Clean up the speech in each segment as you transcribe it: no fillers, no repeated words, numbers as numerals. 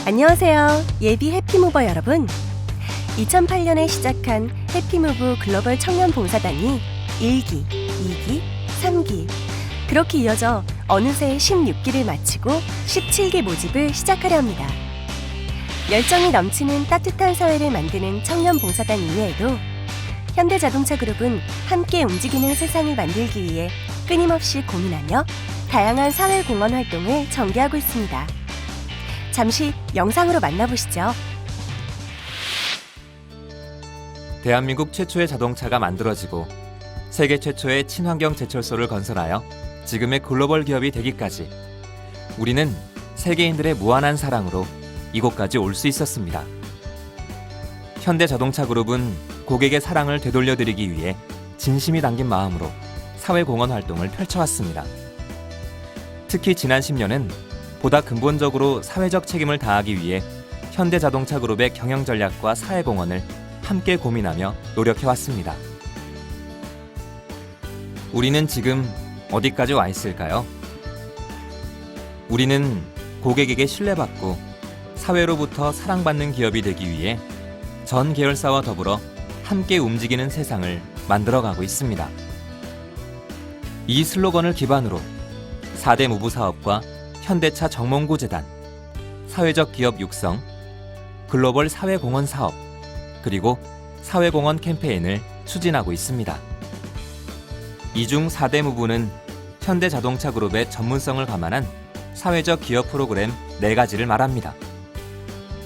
안녕하세요. 예비 해피무버 여러분. 2008년에 시작한 해피무브 글로벌 청년 봉사단이 1기, 2기, 3기 그렇게 이어져 어느새 16기를 마치고 17기 모집을 시작하려 합니다. 열정이 넘치는 따뜻한 사회를 만드는 청년 봉사단 이외에도 현대자동차그룹은 함께 움직이는 세상을 만들기 위해 끊임없이 고민하며 다양한 사회공헌 활동을 전개하고 있습니다. 잠시 영상으로 만나보시죠. 대한민국 최초의 자동차가 만들어지고 세계 최초의 친환경 제철소를 건설하여 지금의 글로벌 기업이 되기까지 우리는 세계인들의 무한한 사랑으로 이곳까지 올 수 있었습니다. 현대자동차그룹은 고객의 사랑을 되돌려드리기 위해 진심이 담긴 마음으로 사회공헌 활동을 펼쳐왔습니다. 특히 지난 10년은 보다 근본적으로 사회적 책임을 다하기 위해 현대자동차그룹의 경영 전략과 사회공헌을 함께 고민하며 노력해왔습니다. 우리는 지금 어디까지 와 있을까요? 우리는 고객에게 신뢰받고 사회로부터 사랑받는 기업이 되기 위해 전 계열사와 더불어 함께 움직이는 세상을 만들어가고 있습니다. 이 슬로건을 기반으로 4대 무브 사업과 현대차 정몽구 재단, 사회적 기업 육성, 글로벌 사회공헌 사업, 그리고 사회공헌 캠페인을 추진하고 있습니다. 이 중 4대 무브는 현대자동차그룹의 전문성을 감안한 사회적 기업 프로그램 4가지를 말합니다.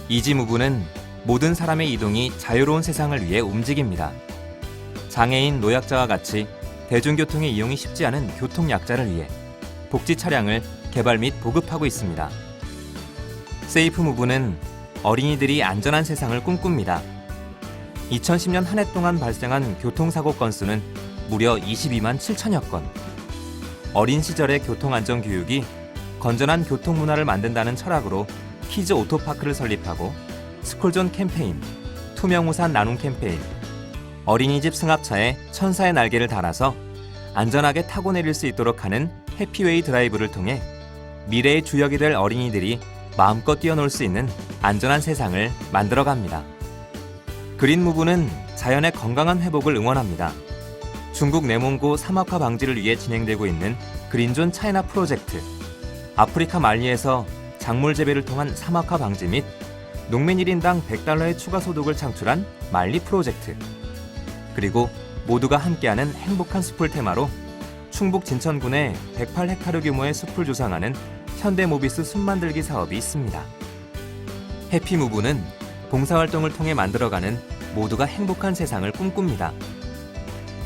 이지 무브는 모든 사람의 이동이 자유로운 세상을 위해 움직입니다. 장애인, 노약자와 같이 대중교통의 이용이 쉽지 않은 교통약자를 위해 복지 차량을 개발 및 보급하고 있습니다. 세이프 무브는 어린이들이 안전한 세상을 꿈꿉니다. 2010년 한 해 동안 발생한 교통사고 건수는 무려 22만 7천여 건. 어린 시절의 교통안전 교육이 건전한 교통문화를 만든다는 철학으로 키즈 오토파크를 설립하고 스쿨존 캠페인, 투명우산 나눔 캠페인, 어린이집 승합차에 천사의 날개를 달아서 안전하게 타고 내릴 수 있도록 하는 해피웨이 드라이브를 통해 미래의 주역이 될 어린이들이 마음껏 뛰어놀 수 있는 안전한 세상을 만들어갑니다. 그린 무브는 자연의 건강한 회복을 응원합니다. 중국 내몽고 사막화 방지를 위해 진행되고 있는 그린존 차이나 프로젝트, 아프리카 말리에서 작물 재배를 통한 사막화 방지 및 농민 1인당 $100의 추가 소득을 창출한 말리 프로젝트, 그리고 모두가 함께하는 행복한 숲을 테마로 충북 진천군에 108헥타르 규모의 숲을 조성하는 현대모비스 숲 만들기 사업이 있습니다. 해피무브는 봉사활동을 통해 만들어가는 모두가 행복한 세상을 꿈꿉니다.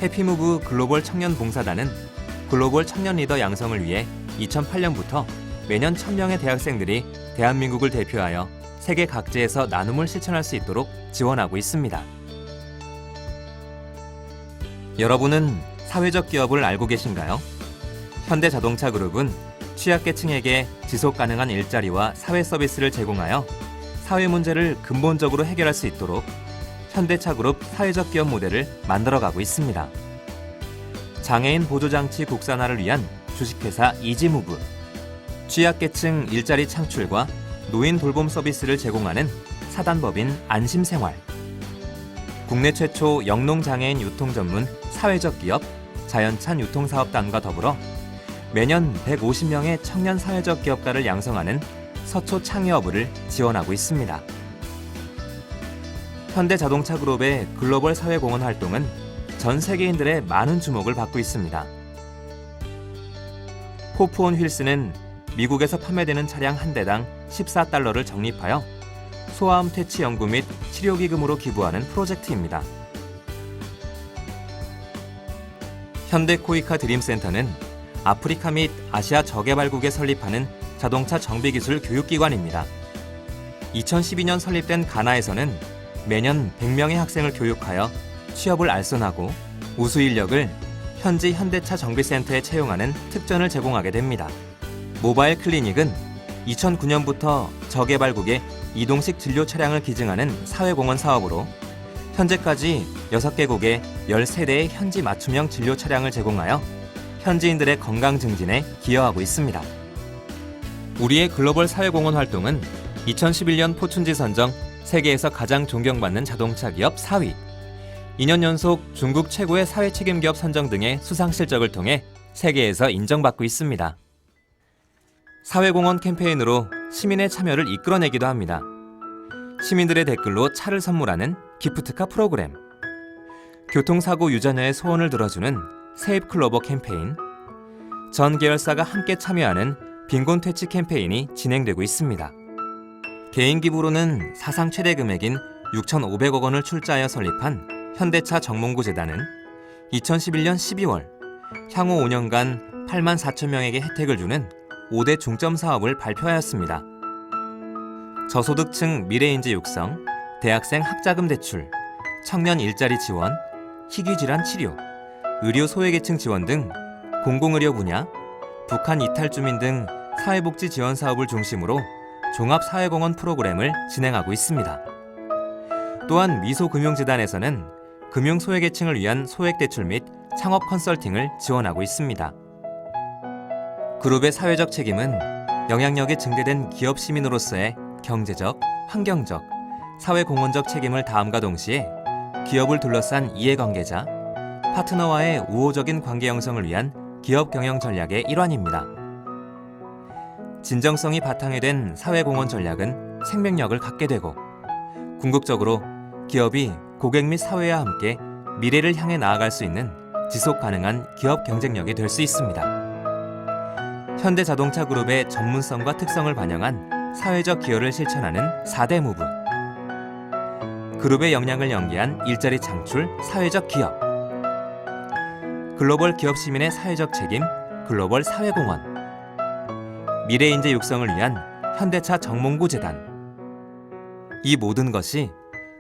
해피무브 글로벌 청년 봉사단은 글로벌 청년 리더 양성을 위해 2008년부터 매년 1000명의 대학생들이 대한민국을 대표하여 세계 각지에서 나눔을 실천할 수 있도록 지원하고 있습니다. 여러분은 사회적 기업을 알고 계신가요? 현대자동차그룹은 취약계층에게 지속가능한 일자리와 사회 서비스를 제공하여 사회 문제를 근본적으로 해결할 수 있도록 현대차그룹 사회적 기업 모델을 만들어가고 있습니다. 장애인 보조장치 국산화를 위한 주식회사 이지무브, 취약계층 일자리 창출과 노인 돌봄 서비스를 제공하는 사단법인 안심생활, 국내 최초 영농장애인 유통 전문 사회적 기업 자연찬 유통사업단과 더불어 매년 150명의 청년 사회적 기업가를 양성하는 서초 창의허브를 지원하고 있습니다. 현대자동차그룹의 글로벌 사회공헌 활동은 전 세계인들의 많은 주목을 받고 있습니다. 호프온 휠스는 미국에서 판매되는 차량 한 대당 $14를 적립하여 소아암 퇴치 연구 및 치료기금으로 기부하는 프로젝트입니다. 현대코이카 드림센터는 아프리카 및 아시아 저개발국에 설립하는 자동차 정비기술 교육기관입니다. 2012년 설립된 가나에서는 매년 100명의 학생을 교육하여 취업을 알선하고 우수 인력을 현지 현대차 정비센터에 채용하는 특전을 제공하게 됩니다. 모바일 클리닉은 2009년부터 저개발국에 이동식 진료 차량을 기증하는 사회공헌 사업으로 현재까지 6개국에 13대의 현지 맞춤형 진료 차량을 제공하여 현지인들의 건강 증진에 기여하고 있습니다. 우리의 글로벌 사회공헌 활동은 2011년 포춘지 선정 세계에서 가장 존경받는 자동차 기업 4위, 2년 연속 중국 최고의 사회 책임 기업 선정 등의 수상 실적을 통해 세계에서 인정받고 있습니다. 사회공헌 캠페인으로 시민의 참여를 이끌어내기도 합니다. 시민들의 댓글로 차를 선물하는 기프트카 프로그램, 교통사고 유전자의 소원을 들어주는 세입 클로버 캠페인, 전 계열사가 함께 참여하는 빈곤 퇴치 캠페인이 진행되고 있습니다. 개인 기부로는 사상 최대 금액인 6,500억 원을 출자하여 설립한 현대차 정몽구 재단은 2011년 12월 향후 5년간 8만 4천 명에게 혜택을 주는 5대 중점 사업을 발표하였습니다. 저소득층 미래인재 육성, 대학생 학자금 대출, 청년 일자리 지원, 희귀질환 치료, 의료 소외계층 지원 등 공공의료 분야, 북한 이탈 주민 등 사회복지 지원 사업을 중심으로 종합사회공헌 프로그램을 진행하고 있습니다. 또한 미소금융재단에서는 금융소외계층을 위한 소액대출 및 창업 컨설팅을 지원하고 있습니다. 그룹의 사회적 책임은 영향력이 증대된 기업 시민으로서의 경제적, 환경적, 사회공헌적 책임을 다함과 동시에 기업을 둘러싼 이해관계자, 파트너와의 우호적인 관계 형성을 위한 기업 경영 전략의 일환입니다. 진정성이 바탕이 된 사회공헌 전략은 생명력을 갖게 되고 궁극적으로 기업이 고객 및 사회와 함께 미래를 향해 나아갈 수 있는 지속 가능한 기업 경쟁력이 될 수 있습니다. 현대자동차 그룹의 전문성과 특성을 반영한 사회적 기여를 실천하는 4대 무브, 그룹의 역량을 연계한 일자리 창출, 사회적 기업, 글로벌 기업 시민의 사회적 책임, 글로벌 사회공헌, 미래인재 육성을 위한 현대차 정몽구 재단. 이 모든 것이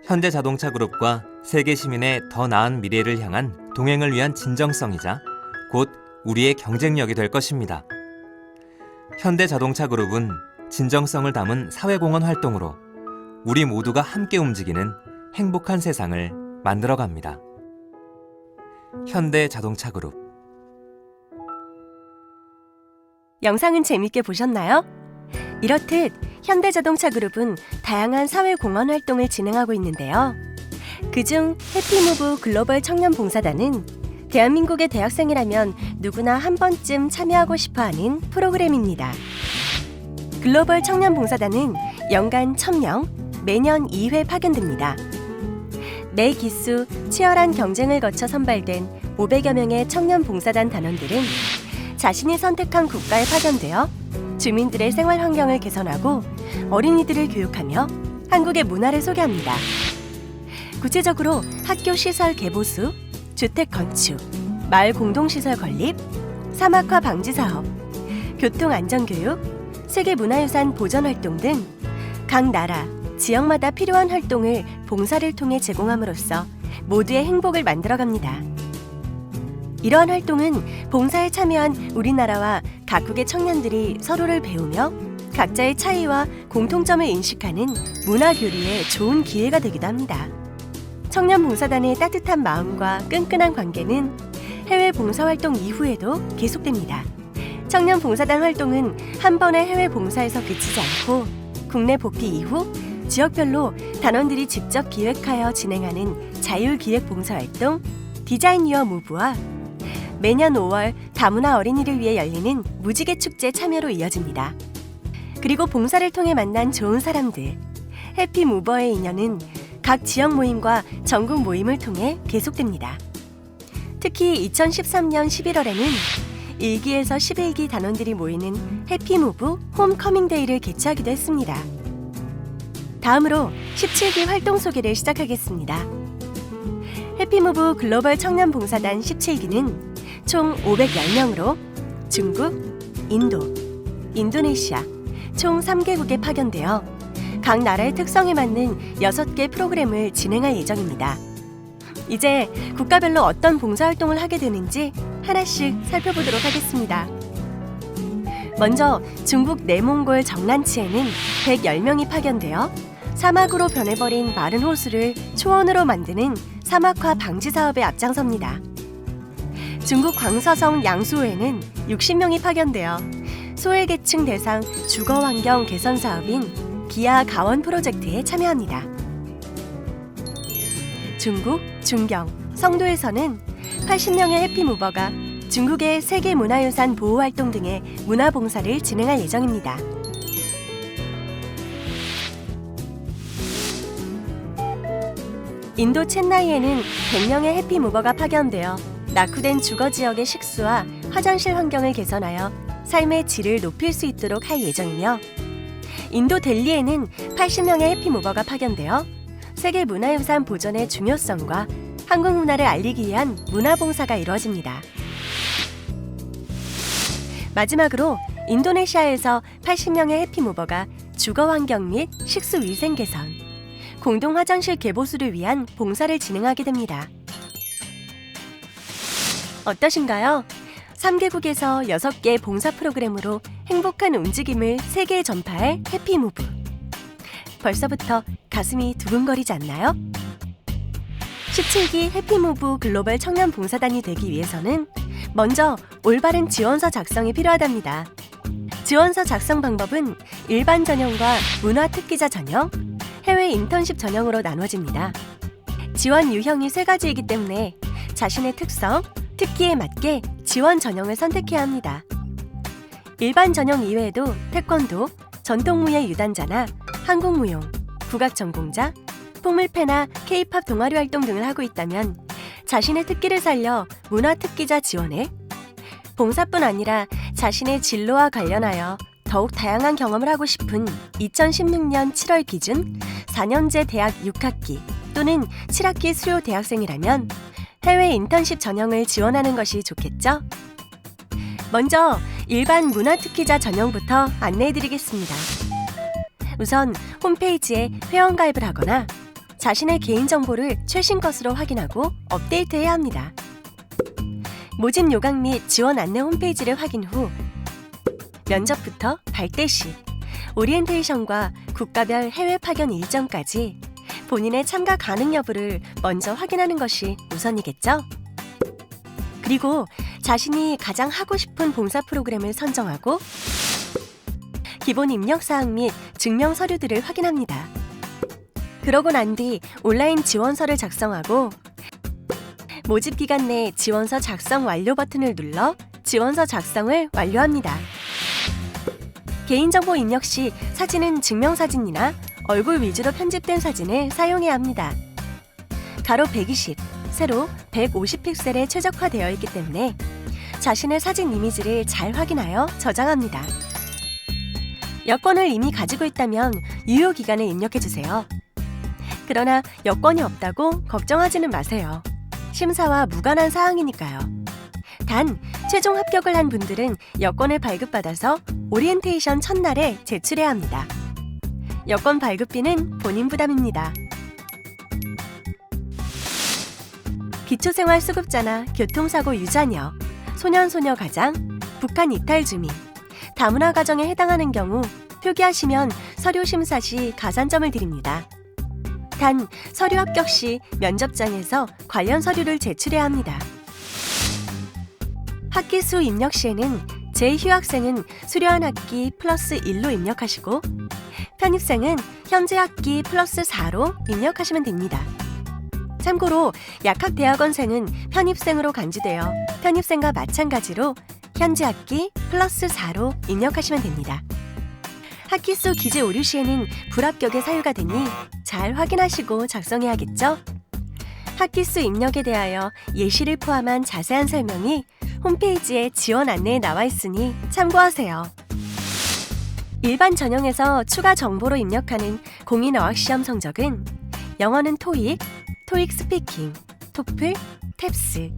현대자동차그룹과 세계 시민의 더 나은 미래를 향한 동행을 위한 진정성이자 곧 우리의 경쟁력이 될 것입니다. 현대자동차그룹은 진정성을 담은 사회공헌 활동으로 우리 모두가 함께 움직이는 행복한 세상을 만들어갑니다. 현대자동차그룹. 영상은 재밌게 보셨나요? 이렇듯 현대자동차그룹은 다양한 사회공헌 활동을 진행하고 있는데요. 그중 해피무브 글로벌 청년봉사단은 대한민국의 대학생이라면 누구나 한 번쯤 참여하고 싶어하는 프로그램입니다. 글로벌 청년봉사단은 연간 1,000명, 매년 2회 파견됩니다. 매 기수 치열한 경쟁을 거쳐 선발된 500여 명의 청년봉사단 단원들은 자신이 선택한 국가에 파견되어 주민들의 생활 환경을 개선하고 어린이들을 교육하며 한국의 문화를 소개합니다. 구체적으로 학교 시설 개보수, 주택 건축, 마을 공동시설 건립, 사막화 방지 사업, 교통 안전 교육, 세계문화유산 보전 활동 등 각 나라, 지역마다 필요한 활동을 봉사를 통해 제공함으로써 모두의 행복을 만들어갑니다. 이러한 활동은 봉사에 참여한 우리나라와 각국의 청년들이 서로를 배우며 각자의 차이와 공통점을 인식하는 문화교류의 좋은 기회가 되기도 합니다. 청년봉사단의 따뜻한 마음과 끈끈한 관계는 해외 봉사활동 이후에도 계속됩니다. 청년봉사단 활동은 한 번의 해외 봉사에서 그치지 않고 국내 복귀 이후 지역별로 단원들이 직접 기획하여 진행하는 자율기획봉사활동 디자인 유어 무브와 매년 5월 다문화 어린이를 위해 열리는 무지개 축제 참여로 이어집니다. 그리고 봉사를 통해 만난 좋은 사람들, 해피무버의 인연은 각 지역 모임과 전국 모임을 통해 계속됩니다. 특히 2013년 11월에는 1기에서 11기 단원들이 모이는 해피무브 홈커밍데이를 개최하기도 했습니다. 다음으로 17기 활동 소개를 시작하겠습니다. 해피무브 글로벌 청년봉사단 17기는 총 510명으로 중국, 인도, 인도네시아 총 3개국에 파견되어 각 나라의 특성에 맞는 6개 프로그램을 진행할 예정입니다. 이제 국가별로 어떤 봉사활동을 하게 되는지 하나씩 살펴보도록 하겠습니다. 먼저 중국 내몽골 정란치에는 110명이 파견되어 사막으로 변해버린 마른 호수를 초원으로 만드는 사막화 방지 사업에 앞장섭니다. 중국 광서성 양수호에는 60명이 파견되어 소외계층 대상 주거환경 개선 사업인 기아 가원 프로젝트에 참여합니다. 중국, 중경, 성도에서는 80명의 해피무버가 중국의 세계문화유산 보호활동 등의 문화봉사를 진행할 예정입니다. 인도 첸나이에는 100명의 해피무버가 파견되어 낙후된 주거 지역의 식수와 화장실 환경을 개선하여 삶의 질을 높일 수 있도록 할 예정이며, 인도 델리에는 80명의 해피무버가 파견되어 세계문화유산 보존의 중요성과 한국 문화를 알리기 위한 문화봉사가 이루어집니다. 마지막으로 인도네시아에서 80명의 해피무버가 주거 환경 및 식수 위생 개선, 공동 화장실 개보수를 위한 봉사를 진행하게 됩니다. 어떠신가요? 3개국에서 6개 봉사 프로그램으로 행복한 움직임을 세계에 전파할 해피무브. 벌써부터 가슴이 두근거리지 않나요? 17기 해피무브 글로벌 청년 봉사단이 되기 위해서는 먼저 올바른 지원서 작성이 필요하답니다. 지원서 작성 방법은 일반 전형과 문화특기자 전형, 해외 인턴십 전형으로 나눠집니다. 지원 유형이 3가지이기 때문에 자신의 특성, 특기에 맞게 지원 전형을 선택해야 합니다. 일반 전형 이외에도 태권도, 전통무예 유단자나 한국무용, 국악 전공자, 풍물패나 K-팝 동아리 활동 등을 하고 있다면 자신의 특기를 살려 문화특기자 지원에, 봉사뿐 아니라 자신의 진로와 관련하여 더욱 다양한 경험을 하고 싶은 2016년 7월 기준 4년제 대학 6학기 또는 7학기 수료 대학생이라면 해외 인턴십 전형을 지원하는 것이 좋겠죠? 먼저 일반 문화특기자 전형부터 안내해드리겠습니다. 우선 홈페이지에 회원가입을 하거나 자신의 개인정보를 최신 것으로 확인하고 업데이트해야 합니다. 모집 요강 및 지원 안내 홈페이지를 확인 후 면접부터 발대식, 오리엔테이션과 국가별 해외 파견 일정까지 본인의 참가 가능 여부를 먼저 확인하는 것이 우선이겠죠? 그리고 자신이 가장 하고 싶은 봉사 프로그램을 선정하고 기본 입력사항 및 증명 서류들을 확인합니다. 그러고 난 뒤 온라인 지원서를 작성하고 모집 기간 내 지원서 작성 완료 버튼을 눌러 지원서 작성을 완료합니다. 개인정보 입력 시 사진은 증명사진이나 얼굴 위주로 편집된 사진을 사용해야 합니다. 가로 120, 세로 150픽셀에 최적화되어 있기 때문에 자신의 사진 이미지를 잘 확인하여 저장합니다. 여권을 이미 가지고 있다면 유효 기간을 입력해주세요. 그러나 여권이 없다고 걱정하지는 마세요. 심사와 무관한 사항이니까요. 단, 최종 합격을 한 분들은 여권을 발급받아서 오리엔테이션 첫날에 제출해야 합니다. 여권 발급비는 본인 부담입니다. 기초생활수급자나 교통사고 유자녀, 소년소녀 가장, 북한 이탈 주민, 다문화 가정에 해당하는 경우 표기하시면 서류 심사 시 가산점을 드립니다. 단, 서류 합격 시 면접장에서 관련 서류를 제출해야 합니다. 학기 수 입력 시에는 재휴학생은 수료한 학기 플러스 1로 입력하시고 편입생은 현재 학기 플러스 4로 입력하시면 됩니다. 참고로 약학대학원생은 편입생으로 간주되어 편입생과 마찬가지로 현재 학기 플러스 4로 입력하시면 됩니다. 학기수 기재 오류 시에는 불합격의 사유가 되니 잘 확인하시고 작성해야겠죠? 학기수 입력에 대하여 예시를 포함한 자세한 설명이 홈페이지에 지원 안내에 나와 있으니 참고하세요. 일반 전형에서 추가 정보로 입력하는 공인 어학시험 성적은 영어는 토익, 토익 스피킹, 토플, 탭스,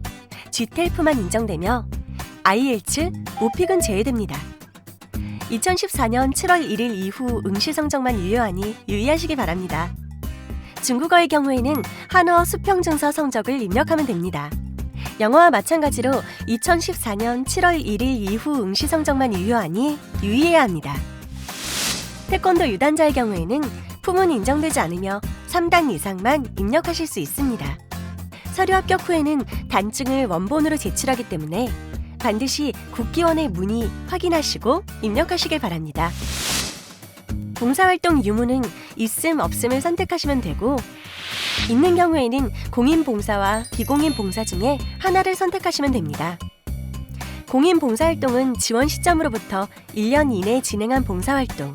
GTELF만 인정되며 IELTS, 오픽은 제외됩니다. 2014년 7월 1일 이후 응시 성적만 유효하니 유의하시기 바랍니다. 중국어의 경우에는 한어 수평증서 성적을 입력하면 됩니다. 영어와 마찬가지로 2014년 7월 1일 이후 응시 성적만 유효하니 유의해야 합니다. 태권도 유단자의 경우에는 품은 인정되지 않으며 3단 이상만 입력하실 수 있습니다. 서류 합격 후에는 단증을 원본으로 제출하기 때문에 반드시 국기원의 문의 확인하시고 입력하시길 바랍니다. 봉사활동 유무는 있음 없음을 선택하시면 되고, 있는 경우에는 공인봉사와 비공인봉사 중에 하나를 선택하시면 됩니다. 공인봉사활동은 지원 시점으로부터 1년 이내에 진행한 봉사활동,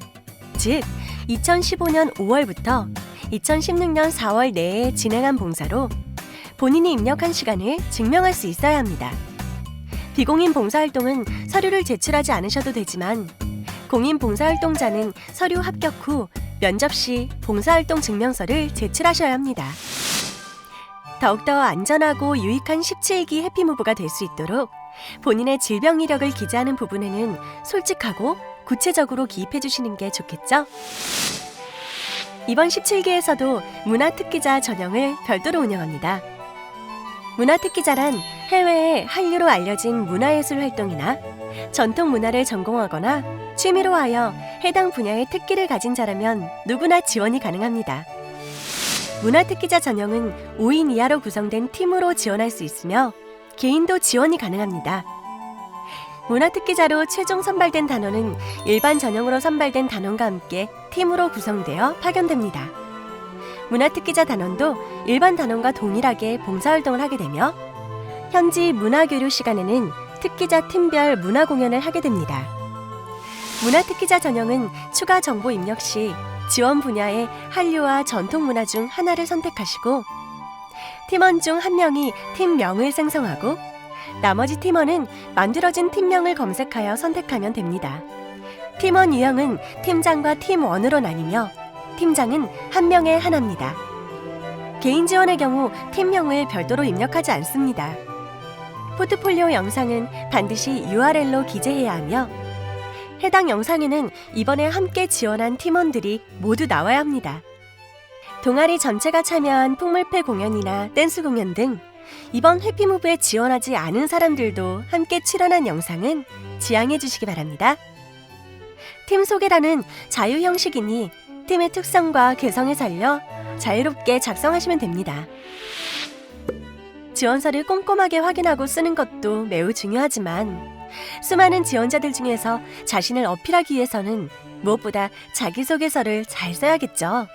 즉 2015년 5월부터 2016년 4월 내에 진행한 봉사로 본인이 입력한 시간을 증명할 수 있어야 합니다. 비공인 봉사활동은 서류를 제출하지 않으셔도 되지만, 공인 봉사활동자는 서류 합격 후 면접 시 봉사활동 증명서를 제출하셔야 합니다. 더욱더 안전하고 유익한 17기 해피무브가 될 수 있도록 본인의 질병 이력을 기재하는 부분에는 솔직하고 구체적으로 기입해 주시는 게 좋겠죠? 이번 17기에서도 문화특기자 전형을 별도로 운영합니다. 문화특기자란 해외에 한류로 알려진 문화예술 활동이나 전통 문화를 전공하거나 취미로 하여 해당 분야의 특기를 가진 자라면 누구나 지원이 가능합니다. 문화특기자 전형은 5인 이하로 구성된 팀으로 지원할 수 있으며 개인도 지원이 가능합니다. 문화특기자로 최종 선발된 단원은 일반 전형으로 선발된 단원과 함께 팀으로 구성되어 파견됩니다. 문화특기자 단원도 일반 단원과 동일하게 봉사활동을 하게 되며, 현지 문화교류 시간에는 특기자 팀별 문화공연을 하게 됩니다. 문화특기자 전형은 추가 정보 입력 시 지원 분야의 한류와 전통문화 중 하나를 선택하시고, 팀원 중 한 명이 팀명을 생성하고 나머지 팀원은 만들어진 팀명을 검색하여 선택하면 됩니다. 팀원 유형은 팀장과 팀원으로 나뉘며 팀장은 한 명에 하나입니다. 개인 지원의 경우 팀명을 별도로 입력하지 않습니다. 포트폴리오 영상은 반드시 URL로 기재해야 하며, 해당 영상에는 이번에 함께 지원한 팀원들이 모두 나와야 합니다. 동아리 전체가 참여한 풍물패 공연이나 댄스 공연 등 이번 해피무브에 지원하지 않은 사람들도 함께 출연한 영상은 지양해 주시기 바랍니다. 팀 소개란은 자유 형식이니 팀의 특성과 개성에 살려 자유롭게 작성하시면 됩니다. 지원서를 꼼꼼하게 확인하고 쓰는 것도 매우 중요하지만, 수많은 지원자들 중에서 자신을 어필하기 위해서는 무엇보다 자기소개서를 잘 써야겠죠.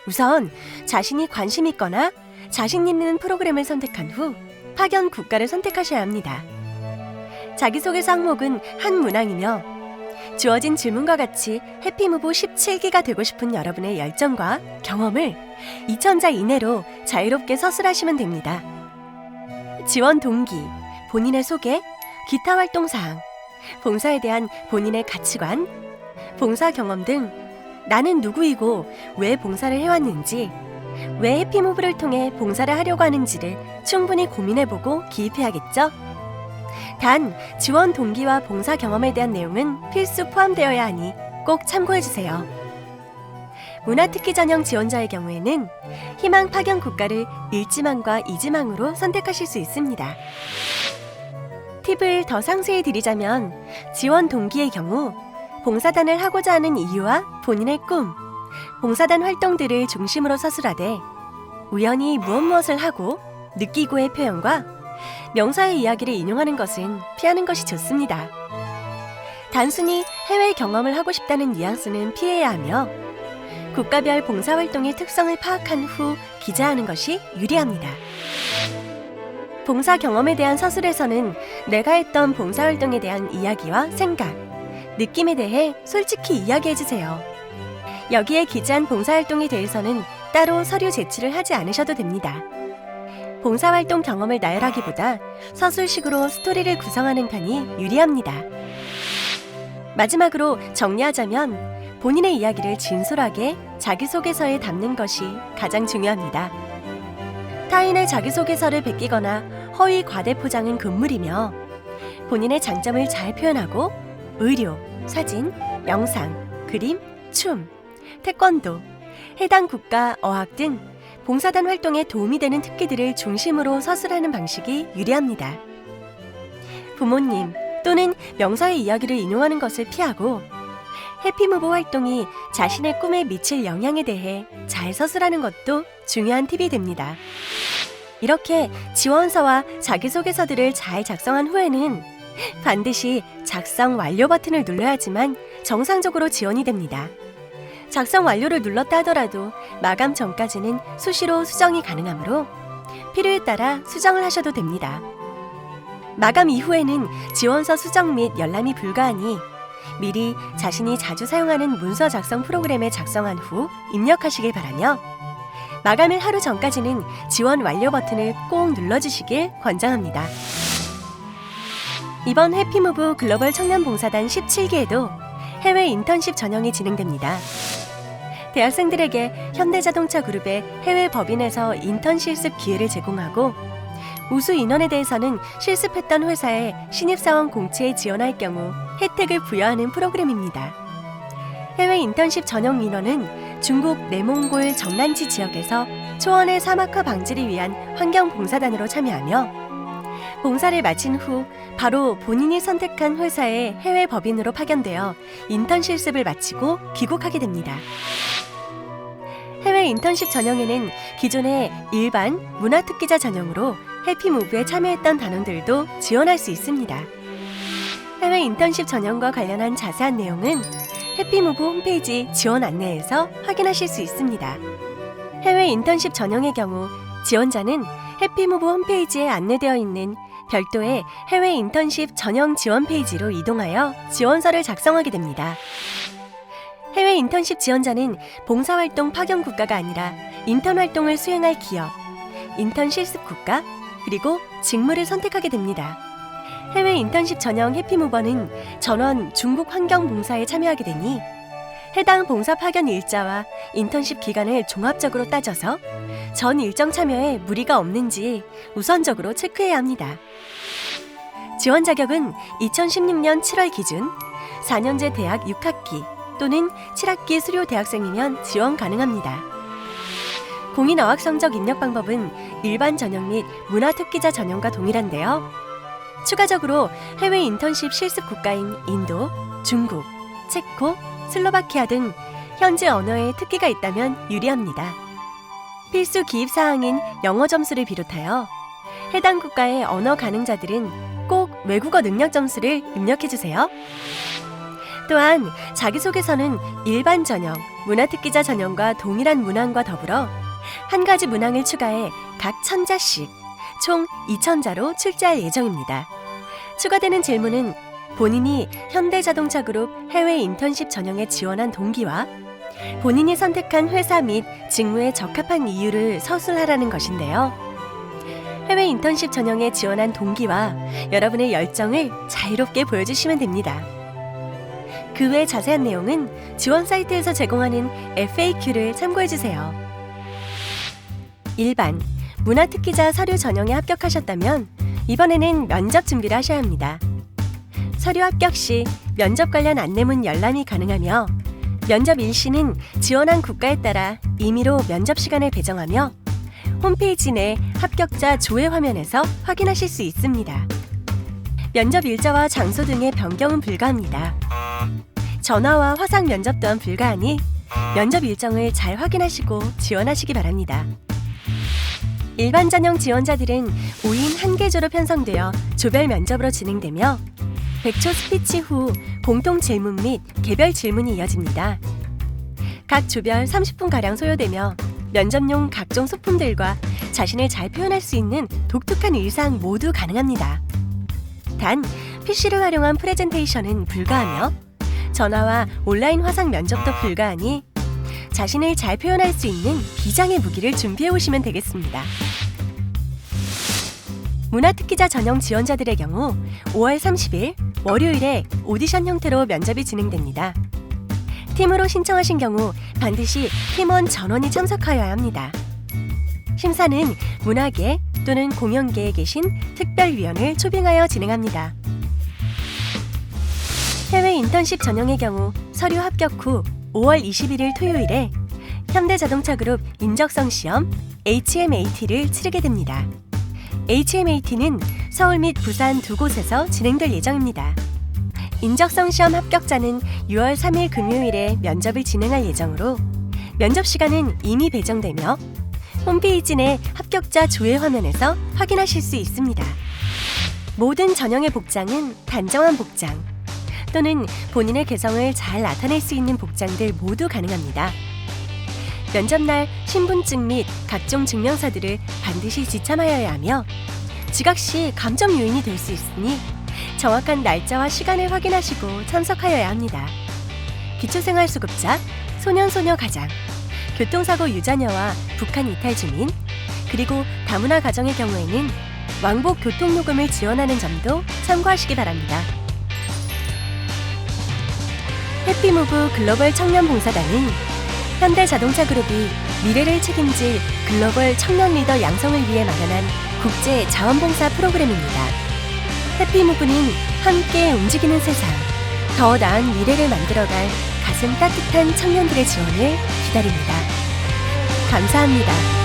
우선 자신이 관심 있거나 자신 있는 프로그램을 선택한 후 파견 국가를 선택하셔야 합니다. 자기소개서 항목은 한 문항이며, 주어진 질문과 같이 해피무브 17기가 되고 싶은 여러분의 열정과 경험을 2000자 이내로 자유롭게 서술하시면 됩니다. 지원 동기, 본인의 소개, 기타 활동 사항, 봉사에 대한 본인의 가치관, 봉사 경험 등 나는 누구이고 왜 봉사를 해왔는지, 왜 해피무브를 통해 봉사를 하려고 하는지를 충분히 고민해보고 기입해야겠죠? 단, 지원 동기와 봉사 경험에 대한 내용은 필수 포함되어야 하니 꼭 참고해주세요. 문화특기 전형 지원자의 경우에는 희망 파견 국가를 1지망과 2지망으로 선택하실 수 있습니다. 팁을 더 상세히 드리자면, 지원 동기의 경우 봉사단을 하고자 하는 이유와 본인의 꿈, 봉사단 활동들을 중심으로 서술하되, 우연히 무엇을 하고 느끼고의 표현과 명사의 이야기를 인용하는 것은 피하는 것이 좋습니다. 단순히 해외 경험을 하고 싶다는 뉘앙스는 피해야 하며, 국가별 봉사활동의 특성을 파악한 후 기재하는 것이 유리합니다. 봉사 경험에 대한 서술에서는 내가 했던 봉사활동에 대한 이야기와 생각, 느낌에 대해 솔직히 이야기해주세요. 여기에 기재한 봉사활동에 대해서는 따로 서류 제출을 하지 않으셔도 됩니다. 봉사활동 경험을 나열하기보다 서술식으로 스토리를 구성하는 편이 유리합니다. 마지막으로 정리하자면, 본인의 이야기를 진솔하게 자기소개서에 담는 것이 가장 중요합니다. 타인의 자기소개서를 베끼거나 허위 과대 포장은 금물이며, 본인의 장점을 잘 표현하고 의료, 사진, 영상, 그림, 춤, 태권도, 해당 국가 어학 등 봉사단 활동에 도움이 되는 특기들을 중심으로 서술하는 방식이 유리합니다. 부모님 또는 명사의 이야기를 인용하는 것을 피하고, 해피무브 활동이 자신의 꿈에 미칠 영향에 대해 잘 서술하는 것도 중요한 팁이 됩니다. 이렇게 지원서와 자기소개서들을 잘 작성한 후에는 반드시 작성 완료 버튼을 눌러야지만 정상적으로 지원이 됩니다. 작성 완료를 눌렀다 하더라도 마감 전까지는 수시로 수정이 가능하므로 필요에 따라 수정을 하셔도 됩니다. 마감 이후에는 지원서 수정 및 열람이 불가하니 미리 자신이 자주 사용하는 문서 작성 프로그램에 작성한 후 입력하시길 바라며 마감일 하루 전까지는 지원 완료 버튼을 꼭 눌러주시길 권장합니다. 이번 해피무브 글로벌 청년봉사단 17기에도 해외 인턴십 전형이 진행됩니다. 대학생들에게 현대자동차 그룹의 해외 법인에서 인턴 실습 기회를 제공하고 우수 인원에 대해서는 실습했던 회사에 신입사원 공채에 지원할 경우 혜택을 부여하는 프로그램입니다. 해외 인턴십 전형 인원은 중국 내몽골 정난지 지역에서 초원의 사막화 방지를 위한 환경봉사단으로 참여하며 봉사를 마친 후 바로 본인이 선택한 회사의 해외 법인으로 파견되어 인턴 실습을 마치고 귀국하게 됩니다. 해외 인턴십 전형에는 기존의 일반 문화특기자 전형으로 해피무브에 참여했던 단원들도 지원할 수 있습니다. 해외 인턴십 전형과 관련한 자세한 내용은 해피무브 홈페이지 지원 안내에서 확인하실 수 있습니다. 해외 인턴십 전형의 경우 지원자는 해피무브 홈페이지에 안내되어 있는 별도의 해외 인턴십 전형 지원 페이지로 이동하여 지원서를 작성하게 됩니다. 해외 인턴십 지원자는 봉사활동 파견 국가가 아니라 인턴 활동을 수행할 기업, 인턴 실습 국가, 그리고 직무를 선택하게 됩니다. 해외 인턴십 전형 해피무버는 전원 중국 환경봉사에 참여하게 되니 해당 봉사 파견 일자와 인턴십 기간을 종합적으로 따져서 전 일정 참여에 무리가 없는지 우선적으로 체크해야 합니다. 지원 자격은 2016년 7월 기준 4년제 대학 6학기 또는 7학기 수료 대학생이면 지원 가능합니다. 공인 어학 성적 입력 방법은 일반 전형 및 문화특기자 전형과 동일한데요. 추가적으로 해외 인턴십 실습 국가인 인도, 중국, 체코, 슬로바키아 등 현지 언어에 특기가 있다면 유리합니다. 필수 기입사항인 영어 점수를 비롯하여 해당 국가의 언어 가능자들은 꼭 외국어 능력 점수를 입력해주세요. 또한 자기소개서는 일반 전형, 문화특기자 전형과 동일한 문항과 더불어 한 가지 문항을 추가해 각 1000자씩 총 2000자로 출제할 예정입니다. 추가되는 질문은 본인이 현대자동차그룹 해외 인턴십 전형에 지원한 동기와 본인이 선택한 회사 및 직무에 적합한 이유를 서술하라는 것인데요. 해외 인턴십 전형에 지원한 동기와 여러분의 열정을 자유롭게 보여주시면 됩니다. 그 외 자세한 내용은 지원 사이트에서 제공하는 FAQ를 참고해주세요. 일반, 문화특기자 서류 전형에 합격하셨다면 이번에는 면접 준비를 하셔야 합니다. 서류 합격 시 면접 관련 안내문 열람이 가능하며 면접 일시는 지원한 국가에 따라 임의로 면접 시간을 배정하며 홈페이지 내 합격자 조회 화면에서 확인하실 수 있습니다. 면접 일자와 장소 등의 변경은 불가합니다. 전화와 화상 면접 또한 불가하니 면접 일정을 잘 확인하시고 지원하시기 바랍니다. 일반 전형 지원자들은 5인 1개조로 편성되어 조별 면접으로 진행되며 100초 스피치 후 공통 질문 및 개별 질문이 이어집니다. 각 조별 30분가량 소요되며 면접용 각종 소품들과 자신을 잘 표현할 수 있는 독특한 의상 모두 가능합니다. 단, PC를 활용한 프레젠테이션은 불가하며 전화와 온라인 화상 면접도 불가하니 자신을 잘 표현할 수 있는 비장의 무기를 준비해 오시면 되겠습니다. 문화특기자 전형 지원자들의 경우 5월 30일 월요일에 오디션 형태로 면접이 진행됩니다. 팀으로 신청하신 경우 반드시 팀원 전원이 참석하여야 합니다. 심사는 문화계 또는 공연계에 계신 특별위원을 초빙하여 진행합니다. 해외 인턴십 전형의 경우 서류 합격 후 5월 21일 토요일에 현대자동차그룹 인적성 시험 HMAT를 치르게 됩니다. HMAT는 서울 및 부산 두 곳에서 진행될 예정입니다. 인적성 시험 합격자는 6월 3일 금요일에 면접을 진행할 예정으로 면접 시간은 이미 배정되며 홈페이지 내 합격자 조회 화면에서 확인하실 수 있습니다. 모든 전형의 복장은 단정한 복장, 또는 본인의 개성을 잘 나타낼 수 있는 복장들 모두 가능합니다. 면접날 신분증 및 각종 증명서들을 반드시 지참하여야 하며 지각 시 감점 요인이 될 수 있으니 정확한 날짜와 시간을 확인하시고 참석하여야 합니다. 기초생활수급자, 소년소녀 가장, 교통사고 유자녀와 북한 이탈 주민, 그리고 다문화 가정의 경우에는 왕복 교통요금을 지원하는 점도 참고하시기 바랍니다. 해피무브 글로벌 청년봉사단은 현대자동차그룹이 미래를 책임질 글로벌 청년 리더 양성을 위해 마련한 국제 자원봉사 프로그램입니다. 해피무브는 함께 움직이는 세상, 더 나은 미래를 만들어갈 가슴 따뜻한 청년들의 지원을 기다립니다. 감사합니다.